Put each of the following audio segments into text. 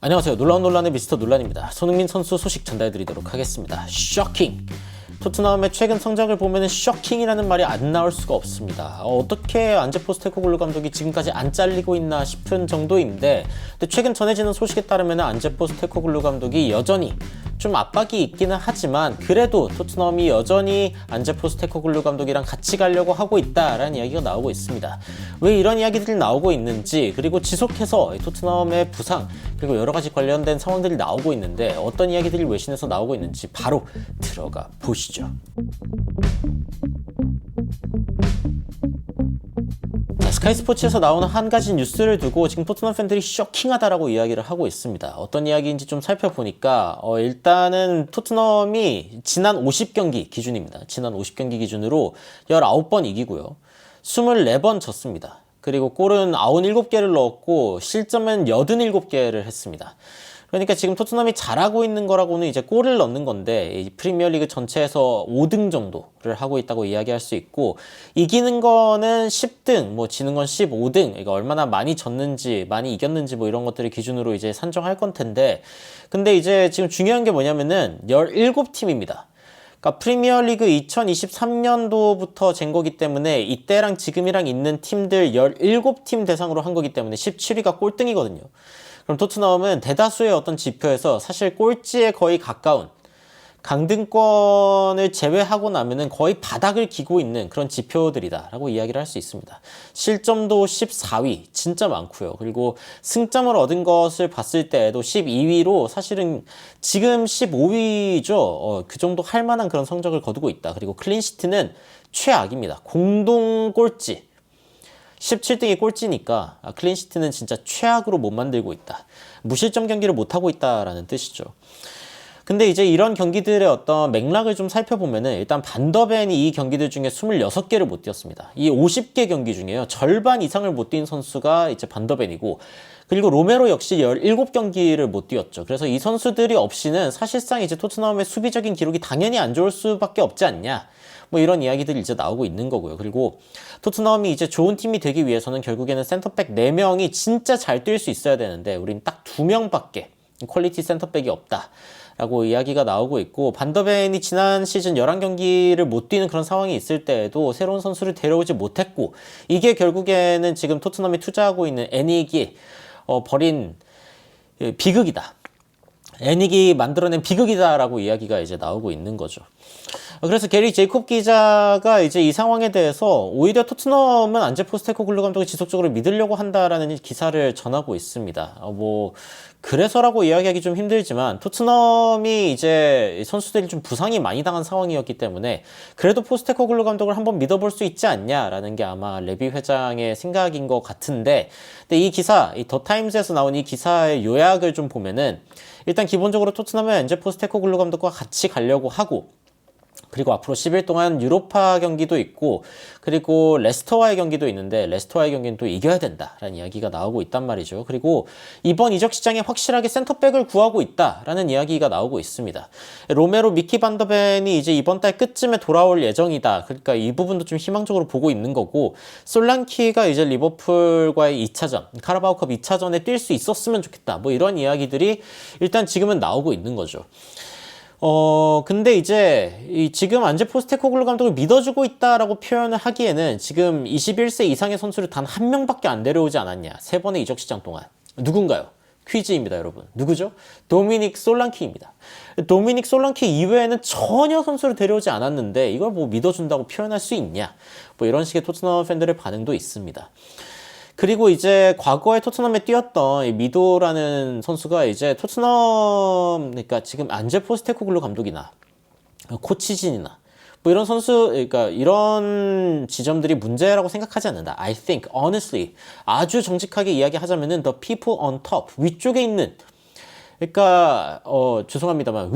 안녕하세요. 놀라운 논란의 미스터 논란입니다. 손흥민 선수 소식 전달해드리도록 하겠습니다. 쇼킹! 토트넘의 최근 성적을 보면 쇼킹이라는 말이 안 나올 수가 없습니다. 어떻게 안제 포스테코글루 감독이 지금까지 안 잘리고 있나 싶은 정도인데, 근데 최근 전해지는 소식에 따르면 안제 포스테코글루 감독이 여전히 좀 압박이 있기는 하지만 그래도 토트넘이 여전히 안제 포스테코글루 감독이랑 같이 가려고 하고 있다라는 이야기가 나오고 있습니다. 왜 이런 이야기들이 나오고 있는지, 그리고 지속해서 토트넘의 부상 그리고 여러 가지 관련된 상황들이 나오고 있는데 어떤 이야기들이 외신에서 나오고 있는지 바로 들어가 보시죠. 스카이 스포츠에서 나오는 한 가지 뉴스를 두고 지금 토트넘 팬들이 쇼킹하다라고 이야기를 하고 있습니다. 어떤 이야기인지 좀 살펴보니까 일단은 토트넘이 지난 50경기 기준입니다. 지난 50경기 기준으로 19번 이기고요. 24번 졌습니다. 그리고 골은 97개를 넣었고 실점은 87개를 했습니다. 그러니까 지금 토트넘이 잘하고 있는 거라고는 이제 골을 넣는 건데, 이 프리미어리그 전체에서 5등 정도를 하고 있다고 이야기할 수 있고, 이기는 거는 10등, 뭐 지는 건 15등, 그러니까 얼마나 많이 졌는지, 많이 이겼는지 뭐 이런 것들을 기준으로 이제 산정할 건 텐데, 근데 이제 지금 중요한 게 뭐냐면은 17팀입니다. 그러니까 프리미어리그 2023년도부터 잰 거기 때문에 이때랑 지금이랑 있는 팀들 17팀 대상으로 한 거기 때문에 17위가 꼴등이거든요. 그럼 토트넘은 대다수의 어떤 지표에서 사실 꼴찌에 거의 가까운, 강등권을 제외하고 나면은 거의 바닥을 기고 있는 그런 지표들이다라고 이야기를 할 수 있습니다. 실점도 14위, 진짜 많고요. 그리고 승점을 얻은 것을 봤을 때에도 12위로 사실은 지금 15위죠. 그 정도 할 만한 그런 성적을 거두고 있다. 그리고 클린시트는 최악입니다. 공동 꼴찌. 17등이 꼴찌니까 클린시트는 진짜 최악으로 못 만들고 있다. 무실점 경기를 못하고 있다라는 뜻이죠. 근데 이제 이런 경기들의 어떤 맥락을 좀 살펴보면은 일단 반더벤이 이 경기들 중에 26개를 못 뛰었습니다. 이 50개 경기 중에요. 절반 이상을 못 뛴 선수가 이제 반더벤이고, 그리고 로메로 역시 17경기를 못 뛰었죠. 그래서 이 선수들이 없이는 사실상 이제 토트넘의 수비적인 기록이 당연히 안 좋을 수밖에 없지 않냐. 뭐 이런 이야기들이 이제 나오고 있는 거고요. 그리고 토트넘이 이제 좋은 팀이 되기 위해서는 결국에는 센터백 4명이 진짜 잘 뛸 수 있어야 되는데 우린 딱 2명밖에 퀄리티 센터백이 없다 라고 이야기가 나오고 있고, 반더벤이 지난 시즌 11경기를 못 뛰는 그런 상황이 있을 때에도 새로운 선수를 데려오지 못했고, 이게 결국에는 지금 토트넘이 투자하고 있는 애닉이 벌인 비극이다. 애닉이 만들어낸 비극이다라고 이야기가 이제 나오고 있는 거죠. 그래서 게리 제이콥 기자가 이제 이 상황에 대해서 오히려 토트넘은 안제 포스테코글루 감독이 지속적으로 믿으려고 한다라는 기사를 전하고 있습니다. 뭐 그래서라고 이야기하기 좀 힘들지만 토트넘이 이제 선수들이 좀 부상이 많이 당한 상황이었기 때문에 그래도 포스테코글루 감독을 한번 믿어볼 수 있지 않냐라는 게 아마 레비 회장의 생각인 것 같은데, 근데 이 기사, 이 더 타임즈에서 나온 이 기사의 요약을 좀 보면은 일단 기본적으로 토트넘은 안제 포스테코글루 감독과 같이 가려고 하고, 그리고 앞으로 10일 동안 유로파 경기도 있고, 그리고 레스터와의 경기도 있는데 레스터와의 경기는 또 이겨야 된다라는 이야기가 나오고 있단 말이죠. 그리고 이번 이적 시장에 확실하게 센터백을 구하고 있다라는 이야기가 나오고 있습니다. 로메로, 미키 반더벤이 이제 이번 달 끝쯤에 돌아올 예정이다. 그러니까 이 부분도 좀 희망적으로 보고 있는 거고, 솔랑키가 이제 리버풀과의 2차전, 카라바오컵 2차전에 뛸 수 있었으면 좋겠다. 뭐 이런 이야기들이 일단 지금은 나오고 있는 거죠. 근데 이제 지금 안제 포스테코글루 감독을 믿어주고 있다라고 표현을 하기에는 지금 21세 이상의 선수를 단 한 명밖에 안 데려오지 않았냐. 3번의 이적 시장 동안. 누군가요? 퀴즈입니다, 여러분. 누구죠? 도미닉 솔랑키입니다. 도미닉 솔랑키 이외에는 전혀 선수를 데려오지 않았는데 이걸 뭐 믿어준다고 표현할 수 있냐. 뭐 이런 식의 토트넘 팬들의 반응도 있습니다. 그리고 이제 과거에 토트넘에 뛰었던 이 미도라는 선수가 이제 토트넘, 그러니까 지금 안제 포스테코글루 감독이나 코치진이나 뭐 이런 선수, 그러니까 이런 지점들이 문제라고 생각하지 않는다. I think, honestly, 아주 정직하게 이야기하자면은 the people on top, 위쪽에 있는, 그러니까 죄송합니다만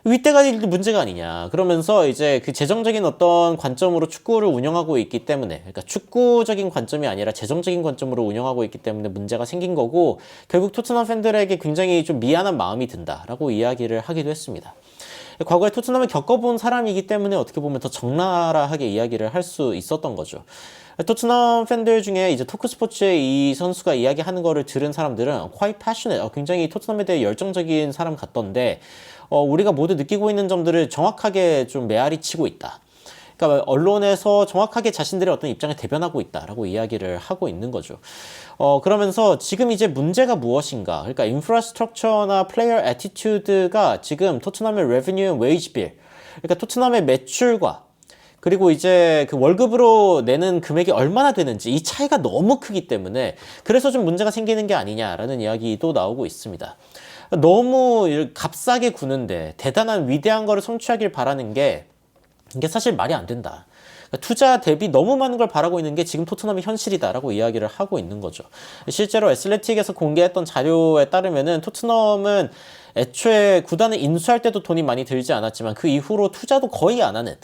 윗대가리들도 문제가 아니냐. 그러면서 이제 그 재정적인 어떤 관점으로 축구를 운영하고 있기 때문에, 그러니까 축구적인 관점이 아니라 재정적인 관점으로 운영하고 있기 때문에 문제가 생긴 거고, 결국 토트넘 팬들에게 굉장히 좀 미안한 마음이 든다라고 이야기를 하기도 했습니다. 과거에 토트넘을 겪어본 사람이기 때문에 어떻게 보면 더 적나라하게 이야기를 할 수 있었던 거죠. 토트넘 팬들 중에 이제 토크스포츠에 이 선수가 이야기하는 거를 들은 사람들은 quite passionate, 굉장히 토트넘에 대해 열정적인 사람 같던데 우리가 모두 느끼고 있는 점들을 정확하게 좀 메아리 치고 있다. 그러니까 언론에서 정확하게 자신들의 어떤 입장을 대변하고 있다라고 이야기를 하고 있는 거죠. 그러면서 지금 이제 문제가 무엇인가? 그러니까 인프라스트럭처나 플레이어 애티튜드가 지금 토트넘의 레베뉴 웨이지 빌, 그러니까 토트넘의 매출과 그리고 이제 그 월급으로 내는 금액이 얼마나 되는지 이 차이가 너무 크기 때문에 그래서 좀 문제가 생기는 게 아니냐라는 이야기도 나오고 있습니다. 너무 값싸게 구는데 대단한 위대한 거를 성취하길 바라는 게 이게 사실 말이 안 된다. 투자 대비 너무 많은 걸 바라고 있는 게 지금 토트넘의 현실이다라고 이야기를 하고 있는 거죠. 실제로 애슬레틱에서 공개했던 자료에 따르면은 토트넘은 애초에 구단을 인수할 때도 돈이 많이 들지 않았지만 그 이후로 투자도 거의 안 하는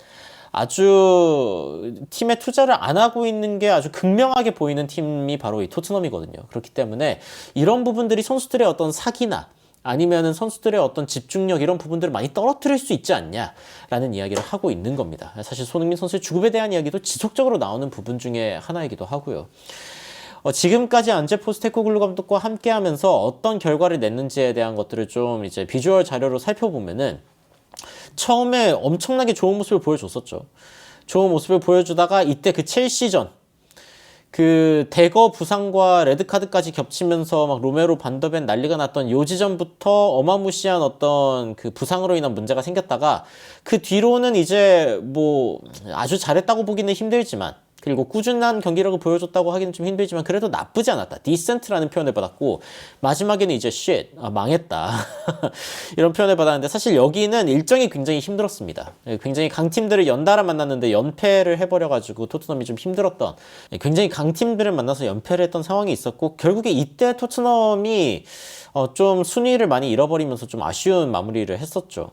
아주 팀에 투자를 안 하고 있는 게 아주 극명하게 보이는 팀이 바로 이 토트넘이거든요. 그렇기 때문에 이런 부분들이 선수들의 어떤 사기나 아니면은 선수들의 어떤 집중력 이런 부분들을 많이 떨어뜨릴 수 있지 않냐라는 이야기를 하고 있는 겁니다. 사실 손흥민 선수의 주급에 대한 이야기도 지속적으로 나오는 부분 중에 하나이기도 하고요. 지금까지 안제 포스테코글루 감독과 함께하면서 어떤 결과를 냈는지에 대한 것들을 좀 이제 비주얼 자료로 살펴보면은 처음에 엄청나게 좋은 모습을 보여줬었죠. 좋은 모습을 보여주다가 이때 그 첼시전 그 대거 부상과 레드카드까지 겹치면서 막 로메로 반더벤 난리가 났던 요 지점부터 어마무시한 어떤 그 부상으로 인한 문제가 생겼다가 그 뒤로는 이제 뭐 아주 잘했다고 보기는 힘들지만 그리고 꾸준한 경기력을 보여줬다고 하기는 좀 힘들지만 그래도 나쁘지 않았다. 디센트라는 표현을 받았고 마지막에는 이제 shit, 망했다. 이런 표현을 받았는데 사실 여기는 일정이 굉장히 힘들었습니다. 굉장히 강팀들을 연달아 만났는데 연패를 해버려가지고 토트넘이 좀 힘들었던 굉장히 강팀들을 만나서 연패를 했던 상황이 있었고 결국에 이때 토트넘이 좀 순위를 많이 잃어버리면서 좀 아쉬운 마무리를 했었죠.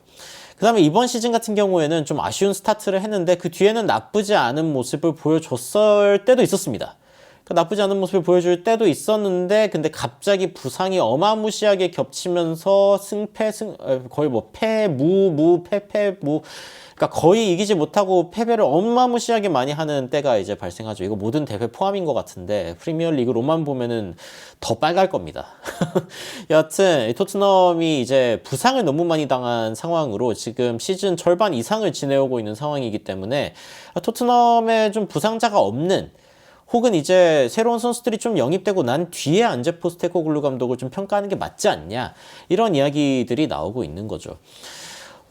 그 다음에 이번 시즌 같은 경우에는 좀 아쉬운 스타트를 했는데 그 뒤에는 나쁘지 않은 모습을 보여줬을 때도 있었습니다. 나쁘지 않은 모습을 보여줄 때도 있었는데 근데 갑자기 부상이 어마무시하게 겹치면서 거의 뭐 패무 그러니까 거의 이기지 못하고 패배를 어마무시하게 많이 하는 때가 이제 발생하죠. 이거 모든 대회 포함인 것 같은데 프리미어리그로만 보면은 더 빨갈 겁니다. 여하튼 토트넘이 이제 부상을 너무 많이 당한 상황으로 지금 시즌 절반 이상을 지내오고 있는 상황이기 때문에 토트넘에 좀 부상자가 없는 혹은 이제 새로운 선수들이 좀 영입되고 난 뒤에 안제 포스테코글루 감독을 좀 평가하는 게 맞지 않냐 이런 이야기들이 나오고 있는 거죠.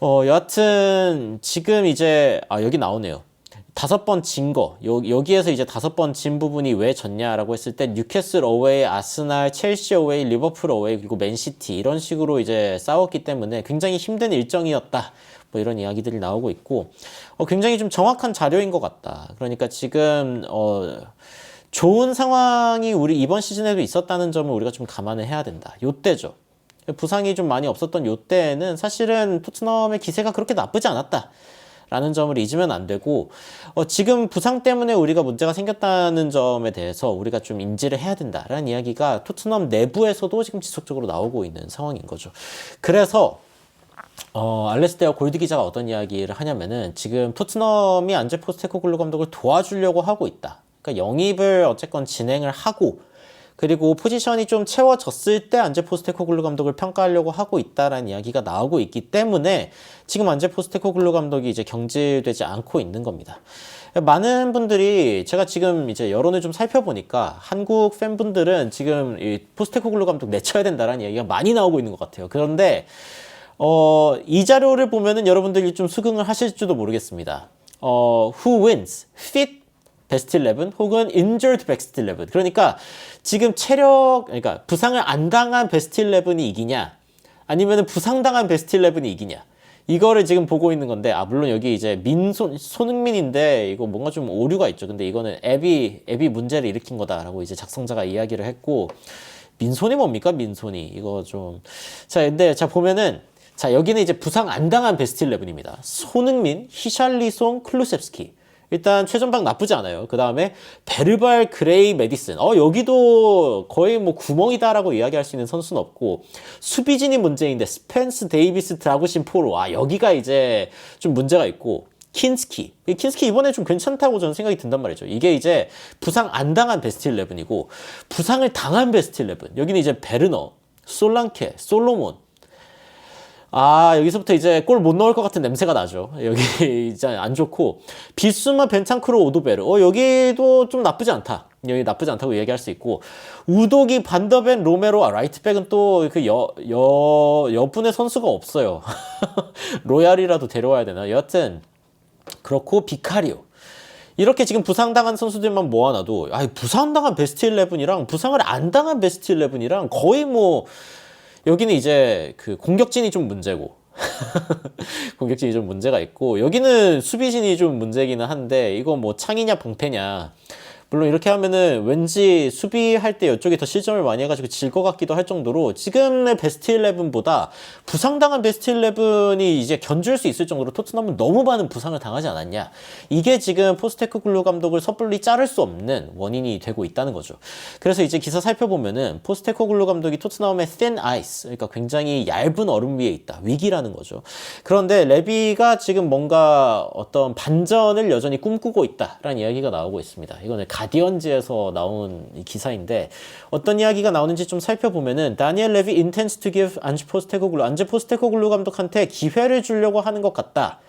여하튼 지금 이제 여기 나오네요. 5번 진 거 여기에서 이제 5번 진 부분이 왜 졌냐라고 했을 때 뉴캐슬 어웨이, 아스날, 첼시 어웨이, 리버풀 어웨이 그리고 맨시티 이런 식으로 이제 싸웠기 때문에 굉장히 힘든 일정이었다. 뭐 이런 이야기들이 나오고 있고 굉장히 좀 정확한 자료인 것 같다. 그러니까 지금 좋은 상황이 우리 이번 시즌에도 있었다는 점을 우리가 좀 감안을 해야 된다. 요때죠. 부상이 좀 많이 없었던 요때는 사실은 토트넘의 기세가 그렇게 나쁘지 않았다. 라는 점을 잊으면 안 되고 지금 부상 때문에 우리가 문제가 생겼다는 점에 대해서 우리가 좀 인지를 해야 된다라는 이야기가 토트넘 내부에서도 지금 지속적으로 나오고 있는 상황인 거죠. 그래서 알레스테어 골드 기자가 어떤 이야기를 하냐면은 지금 토트넘이 안제 포스테코글루 감독을 도와주려고 하고 있다. 그러니까 영입을 어쨌건 진행을 하고 그리고 포지션이 좀 채워졌을 때 안제 포스테코글루 감독을 평가하려고 하고 있다라는 이야기가 나오고 있기 때문에 지금 안제 포스테코글루 감독이 이제 경질되지 않고 있는 겁니다. 많은 분들이 제가 지금 이제 여론을 좀 살펴보니까 한국 팬분들은 지금 이 포스테코글루 감독 내쳐야 된다라는 이야기가 많이 나오고 있는 것 같아요. 그런데 이 자료를 보면은 여러분들이 좀 수긍을 하실지도 모르겠습니다. Who wins? Fit 베스트 11 혹은 injured 베스트 11. 그러니까 지금 그러니까 부상을 안 당한 베스트 11이 이기냐 아니면 부상당한 베스트 11이 이기냐 이거를 지금 보고 있는 건데 물론 여기 이제 손흥민인데 이거 뭔가 좀 오류가 있죠. 근데 이거는 앱이 문제를 일으킨 거다라고 이제 작성자가 이야기를 했고 민손이 뭡니까? 민손이 이거 좀 근데 보면은 여기는 이제 부상 안 당한 베스트 11입니다. 손흥민, 히샬리송, 클루셉스키 일단 최전방 나쁘지 않아요. 그 다음에 베르발 그레이 메디슨. 여기도 거의 뭐 구멍이다라고 이야기할 수 있는 선수는 없고, 수비진이 문제인데 스펜스 데이비스 드라구신 포로. 여기가 이제 좀 문제가 있고, 킨스키 이번에 좀 괜찮다고 저는 생각이 든단 말이죠. 이게 이제 부상 안 당한 베스트 11이고, 부상을 당한 베스트 11. 여기는 이제 베르너, 솔랑케, 솔로몬. 여기서부터 이제 골 못 넣을 것 같은 냄새가 나죠. 여기 이제 안 좋고, 비수마 벤탄크로 오도베르. 여기도 좀 나쁘지 않다. 여기 나쁘지 않다고 얘기할 수 있고, 우도기 반더벤 로메로. 라이트백은 또 그 여분의 선수가 없어요. 로얄이라도 데려와야 되나? 여하튼 그렇고, 비카리오. 이렇게 지금 부상당한 선수들만 모아놔도, 부상당한 베스트 11이랑 부상을 안 당한 베스트 11이랑 거의 뭐, 여기는 이제 그 공격진이 좀 문제고, 공격진이 좀 문제가 있고, 여기는 수비진이 좀 문제기는 한데, 이거 뭐 창이냐 방패냐. 물론 이렇게 하면은 왠지 수비할 때 이쪽이 더 실점을 많이 해가지고 질 것 같기도 할 정도로, 지금의 베스트 11보다 부상당한 베스트 11이 이제 견줄 수 있을 정도로 토트넘은 너무 많은 부상을 당하지 않았냐. 이게 지금 포스테코글루 감독을 섣불리 자를 수 없는 원인이 되고 있다는 거죠. 그래서 이제 기사 살펴보면은 포스테코글루 감독이 토트넘의 thin ice, 그러니까 굉장히 얇은 얼음 위에 있다, 위기라는 거죠. 그런데 레비가 지금 뭔가 어떤 반전을 여전히 꿈꾸고 있다라는 이야기가 나오고 있습니다. 이거는 가디언즈에서 나온 이 기사인데, 어떤 이야기가 나오는지 좀 살펴보면은, 다니엘 레비 intends to give 안제 포스테코글루 감독한테 기회를 주려고 하는 것 같다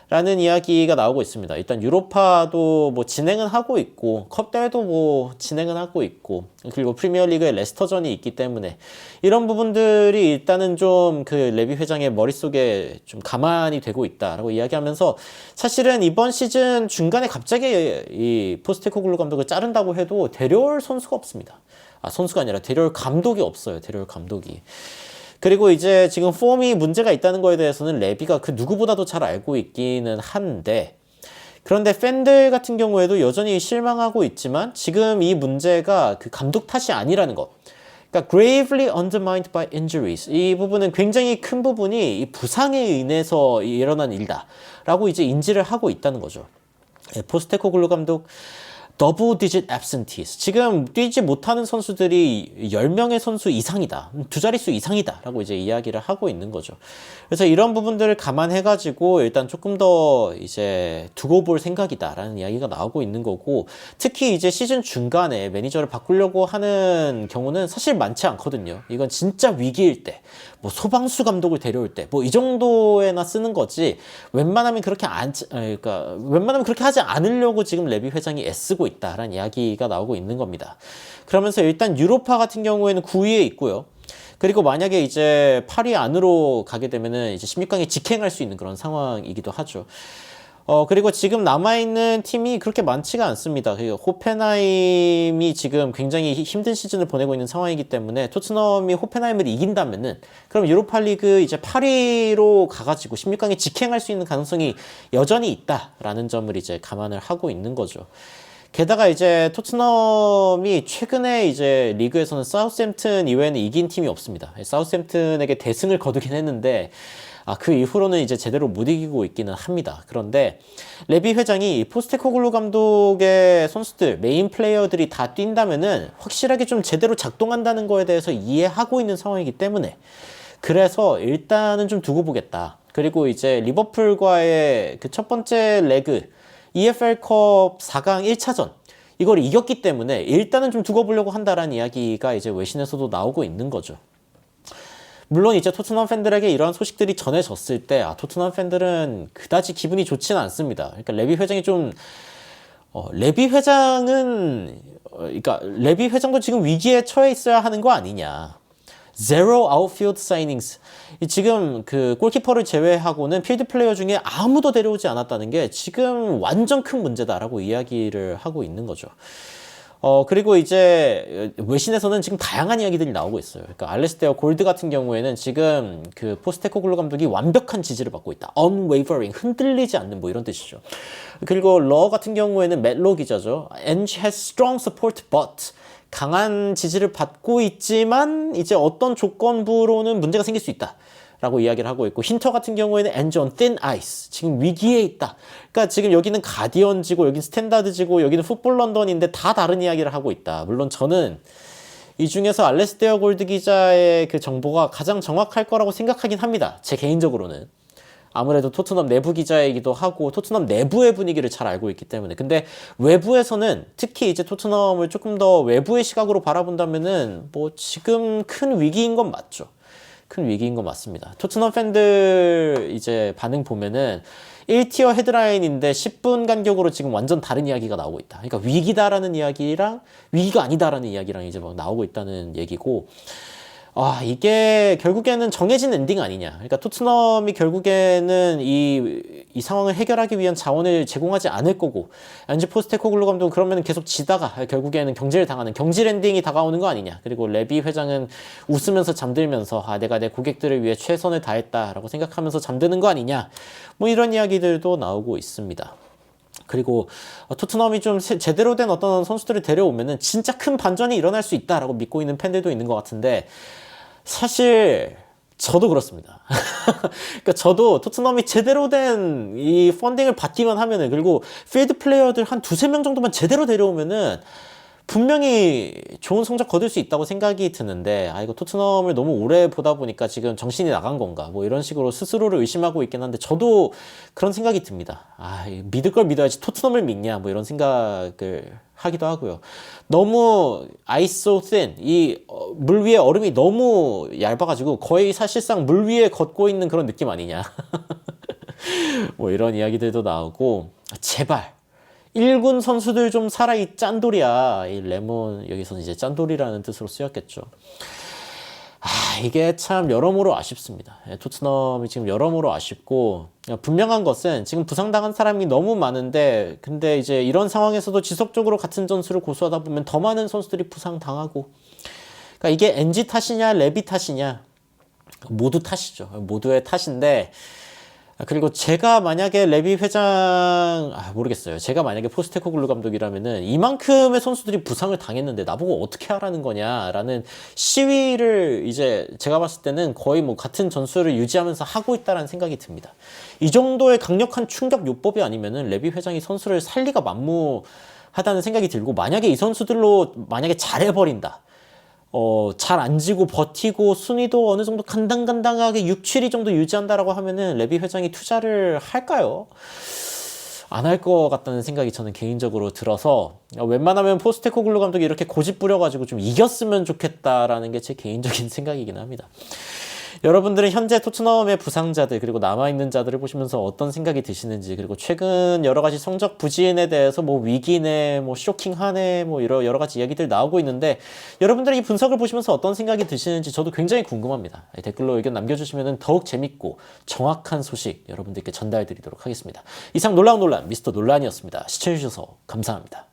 라는 이야기가 나오고 있습니다. 일단 유로파도 뭐 진행은 하고 있고, 컵 대회도 뭐 진행은 하고 있고, 그리고 프리미어리그에 레스터전이 있기 때문에 이런 부분들이 일단은 좀 그 레비 회장의 머릿속에 좀 가만히 되고 있다라고 이야기하면서, 사실은 이번 시즌 중간에 갑자기 이 포스테코글루 감독을 자른다고 해도 데려올 선수가 없습니다. 선수가 아니라 데려올 감독이 없어요. 데려올 감독이. 그리고 이제 지금 폼이 문제가 있다는 거에 대해서는 레비가 그 누구보다도 잘 알고 있기는 한데, 그런데 팬들 같은 경우에도 여전히 실망하고 있지만, 지금 이 문제가 그 감독 탓이 아니라는 것. 그러니까 gravely undermined by injuries. 이 부분은 굉장히 큰 부분이 이 부상에 인해서 일어난 일다라고 이제 인지를 하고 있다는 거죠. 포스테코글루 감독 더블 디짓 absentees. 지금 뛰지 못하는 선수들이 10명의 선수 이상이다. 두 자릿수 이상이다. 라고 이제 이야기를 하고 있는 거죠. 그래서 이런 부분들을 감안해가지고 일단 조금 더 이제 두고 볼 생각이다. 라는 이야기가 나오고 있는 거고, 특히 이제 시즌 중간에 매니저를 바꾸려고 하는 경우는 사실 많지 않거든요. 이건 진짜 위기일 때, 뭐 소방수 감독을 데려올 때, 뭐 이 정도에나 쓰는 거지, 웬만하면 그렇게 웬만하면 그렇게 하지 않으려고 지금 레비 회장이 애쓰고 있다라는 이야기가 나오고 있는 겁니다. 그러면서 일단 유로파 같은 경우에는 9위에 있고요. 그리고 만약에 이제 8위 안으로 가게 되면은 이제 16강에 직행할 수 있는 그런 상황이기도 하죠. 그리고 지금 남아있는 팀이 그렇게 많지가 않습니다. 호펜하임이 지금 굉장히 힘든 시즌을 보내고 있는 상황이기 때문에, 토트넘이 호펜하임을 이긴다면은, 그럼 유로파리그 이제 8위로 가가지고 16강에 직행할 수 있는 가능성이 여전히 있다라는 점을 이제 감안을 하고 있는 거죠. 게다가 이제 토트넘이 최근에 이제 리그에서는 사우스햄튼 이외에는 이긴 팀이 없습니다. 사우스햄튼에게 대승을 거두긴 했는데, 그 이후로는 이제 제대로 못 이기고 있기는 합니다. 그런데 레비 회장이 포스테코글루 감독의 선수들, 메인 플레이어들이 다 뛴다면은 확실하게 좀 제대로 작동한다는 거에 대해서 이해하고 있는 상황이기 때문에, 그래서 일단은 좀 두고 보겠다. 그리고 이제 리버풀과의 그 첫 번째 레그, EFL컵 4강 1차전, 이걸 이겼기 때문에 일단은 좀 두고 보려고 한다라는 이야기가 이제 외신에서도 나오고 있는 거죠. 물론 이제 토트넘 팬들에게 이러한 소식들이 전해졌을 때, 토트넘 팬들은 그다지 기분이 좋지는 않습니다. 그러니까 레비 회장이 좀, 레비 회장은, 그러니까 레비 회장도 지금 위기에 처해 있어야 하는 거 아니냐. Zero outfield signings. 지금 그 골키퍼를 제외하고는 필드 플레이어 중에 아무도 데려오지 않았다는 게 지금 완전 큰 문제다라고 이야기를 하고 있는 거죠. 그리고 이제 외신에서는 지금 다양한 이야기들이 나오고 있어요. 그러니까 알레스테어 골드 같은 경우에는 지금 그 포스테코글루 감독이 완벽한 지지를 받고 있다. unwavering, 흔들리지 않는 뭐 이런 뜻이죠. 그리고 러 같은 경우에는 맷로 기자죠. and has strong support but, 강한 지지를 받고 있지만 이제 어떤 조건부로는 문제가 생길 수 있다 라고 이야기를 하고 있고, 힌터 같은 경우에는 Enjoy on thin ice. 지금 위기에 있다. 그러니까 지금 여기는 가디언지고 여기는 스탠다드지고 여기는 풋볼 런던인데 다 다른 이야기를 하고 있다. 물론 저는 이 중에서 알레스테어 골드 기자의 그 정보가 가장 정확할 거라고 생각하긴 합니다. 제 개인적으로는. 아무래도 토트넘 내부 기자이기도 하고 토트넘 내부의 분위기를 잘 알고 있기 때문에. 근데 외부에서는 특히 이제 토트넘을 조금 더 외부의 시각으로 바라본다면은 뭐 지금 큰 위기인 건 맞죠. 큰 위기인 건 맞습니다. 토트넘 팬들 이제 반응 보면은 1티어 헤드라인인데 10분 간격으로 지금 완전 다른 이야기가 나오고 있다. 그러니까 위기다라는 이야기랑 위기가 아니다라는 이야기랑 이제 막 나오고 있다는 얘기고, 이게 결국에는 정해진 엔딩 아니냐. 그러니까 토트넘이 결국에는 이 상황을 해결하기 위한 자원을 제공하지 않을 거고, 안지 포스테코글루 감독은 그러면 계속 지다가 결국에는 경질을 당하는 경질 엔딩이 다가오는 거 아니냐. 그리고 레비 회장은 웃으면서 잠들면서 내가 내 고객들을 위해 최선을 다했다라고 생각하면서 잠드는 거 아니냐. 뭐 이런 이야기들도 나오고 있습니다. 그리고 토트넘이 좀 제대로 된 어떤 선수들을 데려오면은 진짜 큰 반전이 일어날 수 있다라고 믿고 있는 팬들도 있는 것 같은데, 사실 저도 그렇습니다. 그러니까 저도 토트넘이 제대로 된 이 펀딩을 받기만 하면은, 그리고 필드 플레이어들 한 두세 명 정도만 제대로 데려오면은 분명히 좋은 성적 거둘 수 있다고 생각이 드는데, 이거 토트넘을 너무 오래 보다 보니까 지금 정신이 나간 건가, 뭐 이런 식으로 스스로를 의심하고 있긴 한데, 저도 그런 생각이 듭니다. 믿을 걸 믿어야지 토트넘을 믿냐, 뭐 이런 생각을 하기도 하고요. 너무 ice so thin, 물 위에 얼음이 너무 얇아가지고 거의 사실상 물 위에 걷고 있는 그런 느낌 아니냐. 뭐 이런 이야기들도 나오고, 제발 1군 선수들 좀 살아, 이 짠돌이야. 이 레몬, 여기서는 이제 짠돌이라는 뜻으로 쓰였겠죠. 이게 참 여러모로 아쉽습니다. 토트넘이 지금 여러모로 아쉽고, 분명한 것은 지금 부상당한 사람이 너무 많은데, 근데 이제 이런 상황에서도 지속적으로 같은 전술을 고수하다 보면 더 많은 선수들이 부상당하고, 그러니까 이게 NG 탓이냐 레비 탓이냐, 모두 탓이죠. 모두의 탓인데, 그리고 제가 만약에 레비 회장, 모르겠어요. 제가 만약에 포스테코글루 감독이라면은 이만큼의 선수들이 부상을 당했는데 나보고 어떻게 하라는 거냐라는 시위를 이제 제가 봤을 때는 거의 뭐 같은 전술을 유지하면서 하고 있다라는 생각이 듭니다. 이 정도의 강력한 충격 요법이 아니면은 레비 회장이 선수를 살리가 만무하다는 생각이 들고, 만약에 이 선수들로 만약에 잘해버린다. 잘 안 지고 버티고 순위도 어느 정도 간당간당하게 6, 7위 정도 유지한다라고 하면은 레비 회장이 투자를 할까요? 안 할 것 같다는 생각이 저는 개인적으로 들어서, 웬만하면 포스테코글루 감독이 이렇게 고집 부려가지고 좀 이겼으면 좋겠다라는 게 제 개인적인 생각이긴 합니다. 여러분들은 현재 토트넘의 부상자들 그리고 남아있는 자들을 보시면서 어떤 생각이 드시는지, 그리고 최근 여러 가지 성적 부진에 대해서 뭐 위기네, 뭐 쇼킹하네, 뭐 여러 가지 이야기들 나오고 있는데, 여러분들이 이 분석을 보시면서 어떤 생각이 드시는지 저도 굉장히 궁금합니다. 댓글로 의견 남겨주시면 더욱 재밌고 정확한 소식 여러분들께 전달드리도록 하겠습니다. 이상 놀라운 논란 미스터 논란이었습니다. 시청해주셔서 감사합니다.